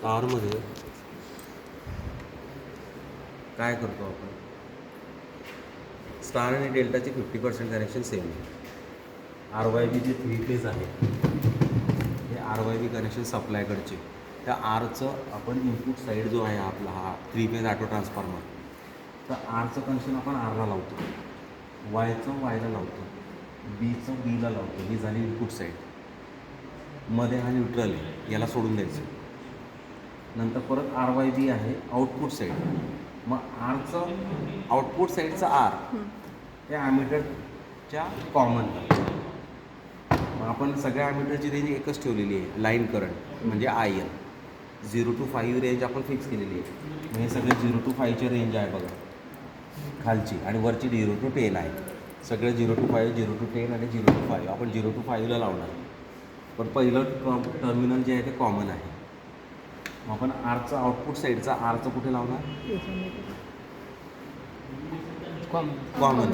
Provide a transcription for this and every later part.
स्टारमध्ये काय करतो आपण, स्टार आणि डेल्टाचे 50% कनेक्शन सेम आहे. R Y B J 3 phase आहे हे आर वाय बी कनेक्शन सप्लायकडचे. त्या आरचं आपण इनपुट साईड जो आहे आपला हा 3 फेज ऑटो ट्रान्सफॉर्मर, तर आरचं कनेक्शन आपण आरला लावतो, वायचं वायला लावतो, बीचं बीला लावतो. ही झाली इनपुट साईड. मध्ये हा न्यूट्रल आहे, याला सोडून द्यायचं. नंतर परत आर वाय बी आहे आउटपुट साईड. मग आरचं आउटपुट साईडचं आर त्या ॲमीटरच्या कॉमनला. मग आपण सगळ्या ॲमीटरची रेंज एकच ठेवलेली आहे, लाईन करंट म्हणजे आय एल. 0 to 5 रेंज आपण फिक्स केलेली आहे. मग हे सगळे 0 to 5ची रेंज आहे बघा खालची, आणि वरची 0 to 10 आहे. सगळे 0 to 5, 0 to 10 आणि 0 to 5. आपण 0 to 5ला लावणार, पण पहिलं टर्मिनल जे आहे ते कॉमन आहे. मग आपण आरचं आउटपुट साईडचा आरचं कुठे लावणार, कॉमन.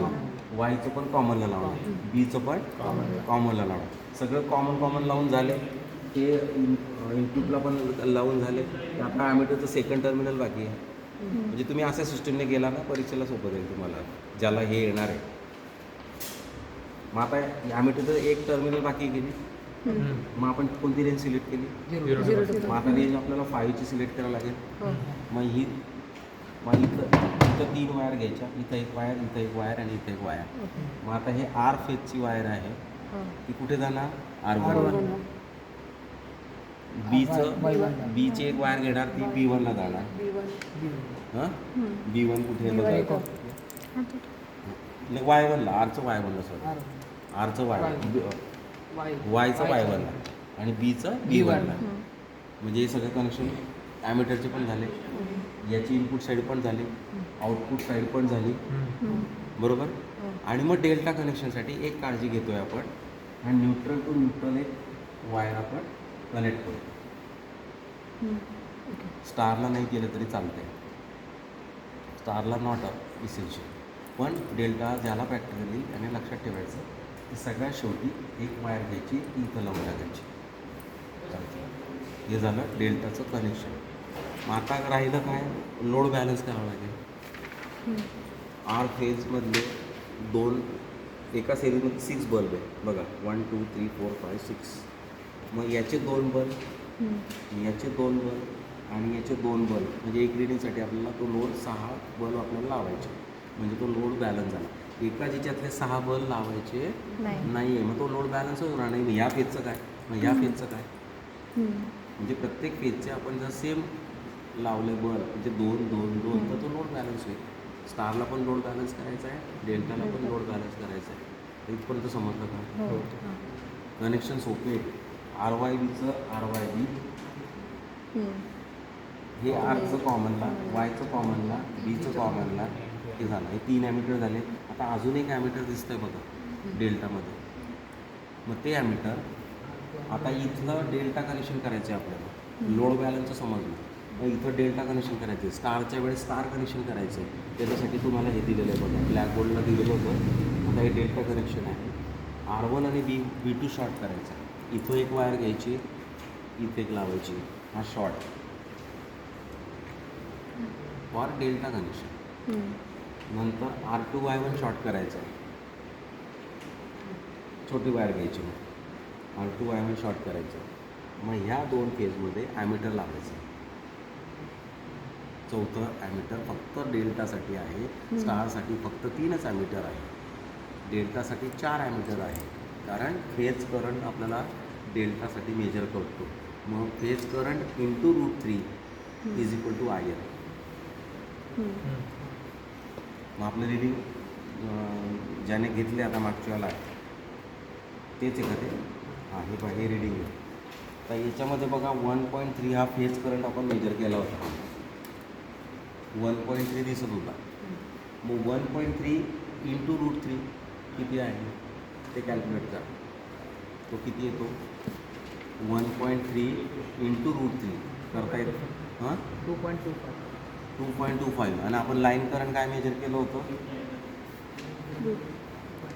वायचं पण कॉमनला लावणार, बीचं पण कॉमनला लावणार. सगळं कॉमन लावून झाले. ते इनपुटला पण लावून झाले. आता ॲमीटरचं सेकंड टर्मिनल बाकी आहे. म्हणजे तुम्ही अशा सिस्टमने गेला ना, परीक्षेला सोपं जाईल तुम्हाला, ज्याला हे येणार आहे. मग आता ॲमीटरचं एक टर्मिनल बाकी गेली. मग आपण कोणती रेंज सिलेक्ट केली, मग आता रेंज आपल्याला 5ची सिलेक्ट करायला लागेल. मग इथं 3 वायर घ्यायच्या, इथं एक वायर, इथं एक वायर आणि इथं एक वायर. मग आता हे आर फेजची वायर आहे, ती कुठे जाणार, R1. बीची एक वायर घेणार, ती B1ला जाणार. B1 कुठे बघा, Y1ला, आरचं Y1ला, सॉरी आरचं वायचं Y1ला आणि बीचं B1ला. म्हणजे हे सगळे कनेक्शन ॲमीटरचे पण झाले, याची इनपुट साईड पण झाली, आउटपुट साईड पण झाली, बरोबर. आणि मग डेल्टा कनेक्शनसाठी एक काळजी घेतो आहे आपण, हा न्यूट्रल टू न्यूट्रल एक वायर आपण कनेक्ट करू. स्टारला नाही केलं तरी चालतं आहे, स्टारला नॉट इसेन्शियल. पण डेल्टा ज्याला प्रॅक्टिकली त्याने लक्षात ठेवायचं की सगळ्यात शेवटी एक वायर घ्यायची, ती इथं लावून टाकायची. हे झालं डेल्टाचं कनेक्शन. मग आता राहिलं काय, लोड बॅलन्स करावं लागेल. आर फेजमधले एका सिरीजमध्ये 6 बल्ब आहे बघा, 1 2 3 4 5 6. मग याचे 2 बल्ब, याचे 2 बल्ब आणि याचे 2 बल्ब, म्हणजे एक रिडिंगसाठी आपल्याला तो लोड 6 बल्ब आपल्याला लावायचे. म्हणजे तो लोड बॅलन्स झाला. एका ज्याच्यातले 6 बल्ब लावायचे नाही आहे, मग तो लोड बॅलन्स होणार नाही. मग ह्या फेजचं काय, मग ह्या फेजचं काय. म्हणजे प्रत्येक फेजचे आपण जर सेम लावले बल्ब, म्हणजे 2 2 2, तर तो लोड बॅलन्स होईल. स्टारला पण लोड बॅलन्स करायचा आहे, डेल्टाला पण लोड बॅलन्स करायचा आहे. इथपर्यंत समजलं का. कनेक्शन सोपे आहे. आर वाय बीचं आर वाय बी, हे आरचं कॉमनला, वायचं कॉमनला, बीचं कॉमनला, हे झालं. हे 3 ॲमीटर झाले. आता अजून एक ॲमीटर दिसतं आहे बघा डेल्टामध्ये. मग ते ॲमीटर आता इथलं डेल्टा कनेक्शन करायचं आहे आपल्याला. लोड बॅलन्सचं समजलं, मग इथं डेल्टा कनेक्शन करायचं आहे. स्टारच्या वेळेस स्टार कनेक्शन करायचं आहे. त्याच्यासाठी तुम्हाला हे दिलेलं आहे बघा, ब्लॅक बोर्डला दिलेलं होतं. आता हे डेल्टा कनेक्शन आहे. R1 आणि B2 शॉर्ट करायचा. इथं एक वायर घ्यायची, इथे एक लावायची, हा शॉर्ट फॉर डेल्टा कनेक्शन. नंतर R2 Y1 शॉर्ट करायचा, छोटी वायर घ्यायची, मग R2 Y1 शॉर्ट करायचं. मग ह्या 2 फेजमध्ये ॲमीटर लावायचं. चौथं ॲमीटर फक्त डेल्टासाठी आहे, स्टारसाठी फक्त 3च ॲमीटर आहे, डेल्टासाठी 4 ॲमीटर आहे. कारण फेज करंट आपल्याला डेल्टासाठी मेजर करतो. मग फेज करंट इंटू √3 = IL. मग आपलं रिडिंग ज्याने घेतले आता मागच्याला तेच आहे का ते, हां हे बघा, हे रिडिंग आहे. तर याच्यामध्ये बघा 1.3 हा फेज करंट आपण मेजर केला होता, 1.3 दिसत होता. मग 1.3 इंटू √3 किती आहे ते कॅल्क्युलेट करा. तो किती येतो, 1.3 इंटू √3 करता येतं, 2.25. आणि आपण लाईन करंट काय मेजर केलं होतं,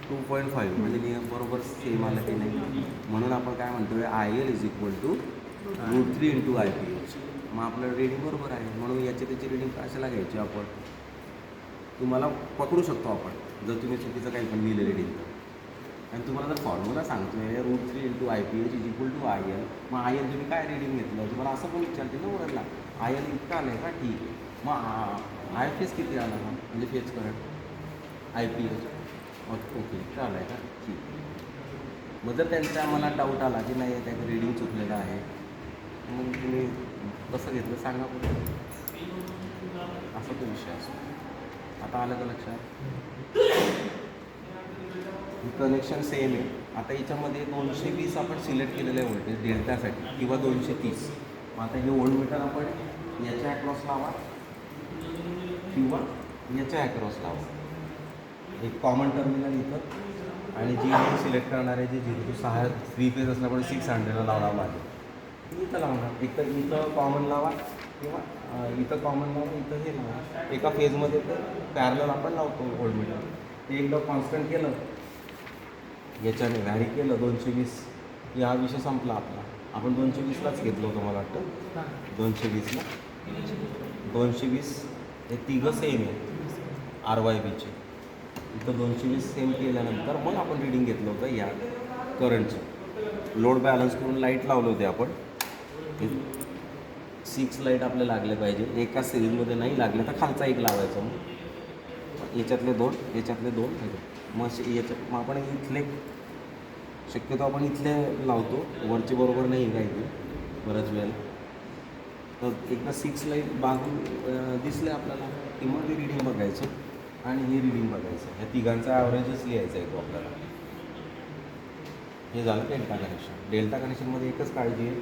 2.5. म्हणजे नियम बरोबर सेम आलं की नाही. म्हणून आपण काय म्हणतो, IL = √3 × IPH. मग आपलं रिडिंग बरोबर आहे. म्हणून याची त्याची रिडिंग कशाला घ्यायची आपण? तुम्हाला पकडू शकतो आपण जर तुम्ही चुकीचं काही पण लिहिलं रिडिंग तर. आणि तुम्हाला जर फॉर्म्युला सांगतो आहे √3 × IPH = IL, मग IL तुम्ही काय रिडिंग घेतलं? तुम्हाला असं पण विचारते ना वरला, IL इतकं आलं आहे का? ठीक आहे. मग IFS किती आला मग? म्हणजे फेज करंट IPH ओके इतकं आलं आहे का? ठीक आहे. मग जर त्यांचा आम्हाला डाऊट आला की नाही त्याचं रिडिंग चुकलेलं आहे, मग तुम्ही कसं घेतलं सांगा बरं. असा तो विषय असतो. आता आलं का लक्षात? कनेक्शन सेम आहे. आता याच्यामध्ये 220 आपण सिलेक्ट केलेलं आहे व्होल्टेज डेल्टासाठी किंवा 230. मग आता हे व्होल्टमीटर आपण याच्या अक्रॉस लावा किंवा याच्या अक्रॉस लावा. एक कॉमन टर्मिनल इथं आणि जी आपण सिलेक्ट करणार आहे जे 0 to 6 3 फेज असल्यामुळे 600ला लावणार आहे इथं लावणार. एक तर इथं कॉमन लावा किंवा इथं कॉमन लावा, इथं हे लावा. एका फेजमध्ये तर पॅरलल आपण लावतो व्होल्टमीटर. ते एकदा कॉन्स्टंट केलं याच्याने व्हॅरी केलं 220, हा विषय संपला आपला. आपण 220लाच घेतलं होतं मला वाटतं. 220ला 220 हे तिघं सेम आहे RYBचे. इथं 220 सेम केल्यानंतर मग आपण रिडिंग घेतलं होतं या करंटचं. लोड बॅलन्स करून लाईट लावले होते आपण. 6 लाईट आपले लागले पाहिजे. एका सिरीजमध्ये नाही लागले तर खालचा एक लावायचा. मग याच्यातले 2 याच्यातले 2 मग आपण इथले शक्यतो आपण इथले लावतो, वरचे बरोबर नाही काही बऱ्याच वेळेला. तर एकदा 6 लाईट बागून दिसले आपल्याला की मग हे रिडिंग बघायचं आणि हे रिडिंग बघायचं. ह्या तिघांचा ॲव्हरेजच लिहायचा आहे तो आपल्याला. हे झालं डेल्टा कनेक्शन. डेल्टा कनेक्शनमध्ये एकच काळजी आहे,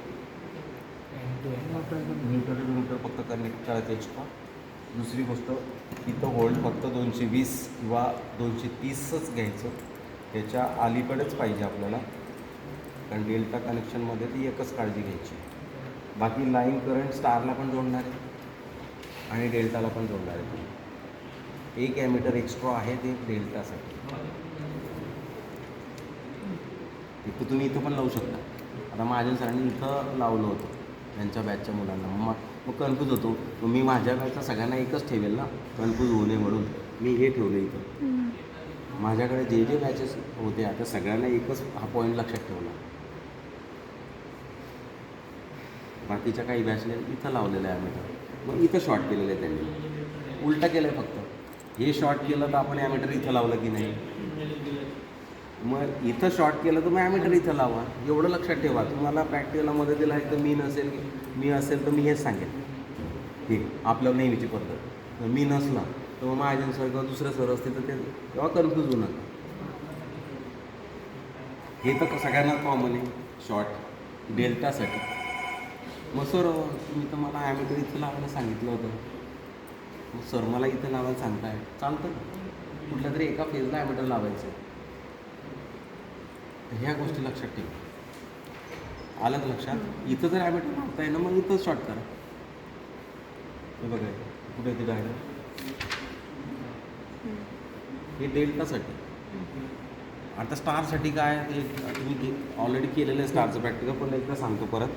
न्यूट्रल फक्त कनेक्ट करायचं एक्स्ट्रा. दुसरी गोष्ट इथं व्होल्ट फक्त 220 किंवा 230च घ्यायचं. त्याच्या अलीकडेच पाहिजे आपल्याला, कारण डेल्टा कनेक्शनमध्ये ती एकच काळजी घ्यायची. बाकी लाईन करंट स्टारला पण जोडणार आहे आणि डेल्टाला पण जोडणार आहे. एक ॲमीटर एक्स्ट्रा आहे ते डेल्टासाठी. इथं तुम्ही इथं पण लावू शकता. आता माझ्या सरांनी इथं लावलं होतं त्यांच्या बॅचच्या मुलांना. मग कन्फ्यूज होतो. मग मी माझ्या बॅचला सगळ्यांना एकच ठेवेल ना, कन्फ्यूज होऊ नये म्हणून मी हे ठेवलं इथं. माझ्याकडे जे जे बॅचेस होते आता सगळ्यांना एकच हा पॉईंट लक्षात ठेवला. बाकीच्या काही बॅचने इथं लावलेलं आहे ॲमीटर. मग इथं शॉर्ट केलेलं आहे त्यांनी, उलटं केलं आहे फक्त. हे शॉर्ट केलं तर आपण ॲमीटर इथं लावलं की नाही. मग इथं शॉर्ट केलं तर मग ॲमीटर इथं लावा. एवढं लक्षात ठेवा. तुम्हाला प्रॅक्टिकलला मदतीला आहे तर मी असेल तर मी हेच सांगेन. ठीक आपलं नेहमीची पद्धत. मी नसला तर मग माझ्या सर किंवा दुसरं सर असतील तर ते तेव्हा कन्फ्यूज होऊ नका. हे तर सगळ्यांना कॉमन आहे शॉर्ट डेल्टासाठी. मग सर तुम्ही तर मला ॲमीटर इथं लावायला सांगितलं होतं. मग सर मला इथं लावायला सांगताय, चालतं ना. कुठल्या तरी एका फेजला ॲमीटर लावायचं. ह्या गोष्टी लक्षात ठेवा. आलं लक्षात? इथं जर ॲमीटर लावताय ना मग इथंच शॉर्ट करा. हे बघा कुठे ते डायग्राम, हे डेल्टासाठी. आता स्टारसाठी काय ते तुम्ही ऑलरेडी केलेलं आहे स्टारचं प्रॅक्टिकल, पण एकदा सांगतो परत.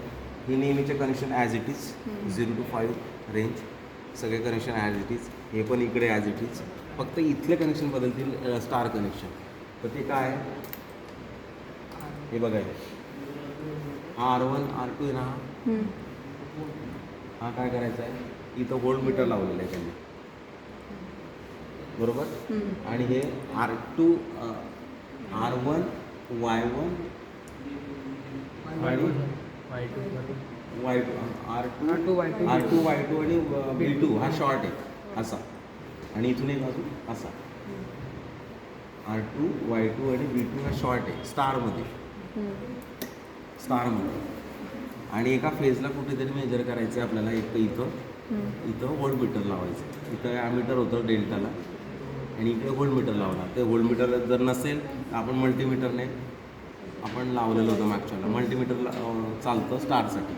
हे नेहमीचे connection as it is 0 to 5 range, सगळे कनेक्शन ॲज इट इज. हे पण इकडे ॲज इट इज. फक्त इथले कनेक्शन बदलतील स्टार कनेक्शन. तर ते काय आहे हे बघायला. हा R1 R2 ना, हा काय करायचा आहे, इथं व्होल्टमीटर लावलेलं आहे त्यांनी बरोबर. आणि हे R2 R1 Y1 आणि Y2 R2 Y2 आणि B2 हा शॉर्ट आहे असा. आणि इथून एक बाजू असा R2 Y2 आणि B2 हा शॉर्ट आहे स्टारमध्ये. आणि एका फेजला कुठेतरी मेजर करायचं आहे आपल्याला. एक तर इथं व्होल्टमीटर लावायचं. इथं ॲमीटर होतं डेल्टाला आणि इकडे व्होल्टमीटर लावणार. ते व्होल्टमीटर जर नसेल तर आपण मल्टीमीटरने आपण लावलेलं होतं मागच्याला. मल्टीमीटर चालतं स्टारसाठी,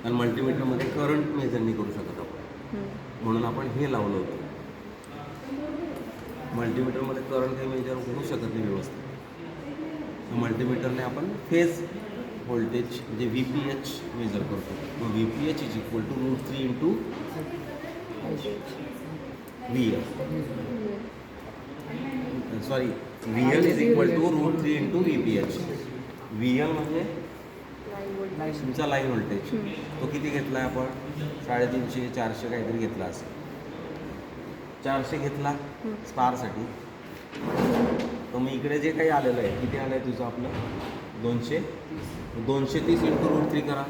आणि मल्टीमीटरमध्ये करंट मेजर नाही करू शकत आपण, म्हणून आपण हे लावलं होतं. मल्टीमीटरमध्ये करंट हे मेजर होऊ शकत नाही व्यवस्थित. मल्टीमीटरने आपण फेज व्होल्टेज म्हणजे VPH मेजर करतो. मग VPH is equal to √3 into VL. Sorry, VL is equal to √3 into VPH. VL म्हणजे तुमचा लाईन व्होल्टेज. तो किती घेतला आहे आपण? 350 400 काहीतरी घेतला असेल. 400 घेतला स्टारसाठी. तर मग इकडे जे काही आलेलं आहे, किती आलं आहे तुझं आपलं? 230 इंटू √3 करा.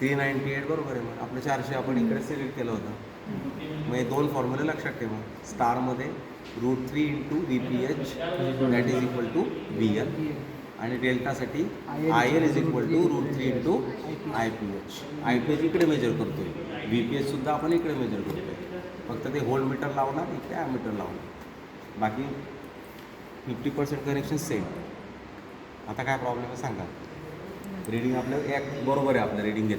398 बरोबर आहे. मग आपलं 400 आपण इकडे सिलेक्ट केलं होतं. मग हे दोन फॉर्म्युले लक्षात ठेवा. स्टारमध्ये √3 into VPH that is equal to VL, आणि डेल्टासाठी IL is equal to √3 into IPH. IPH इकडे मेजर करतोय, VPH सुद्धा आपण इकडे मेजर करतोय. फक्त ते होल्ड मीटर लावणार, इकडे ॲमीटर लावणार. बाकी 50% कनेक्शन सेम. आता काय प्रॉब्लेम आहे सांगा. रीडिंग आपलं एक बरोबर आहे, आपलं रीडिंग घेतलं.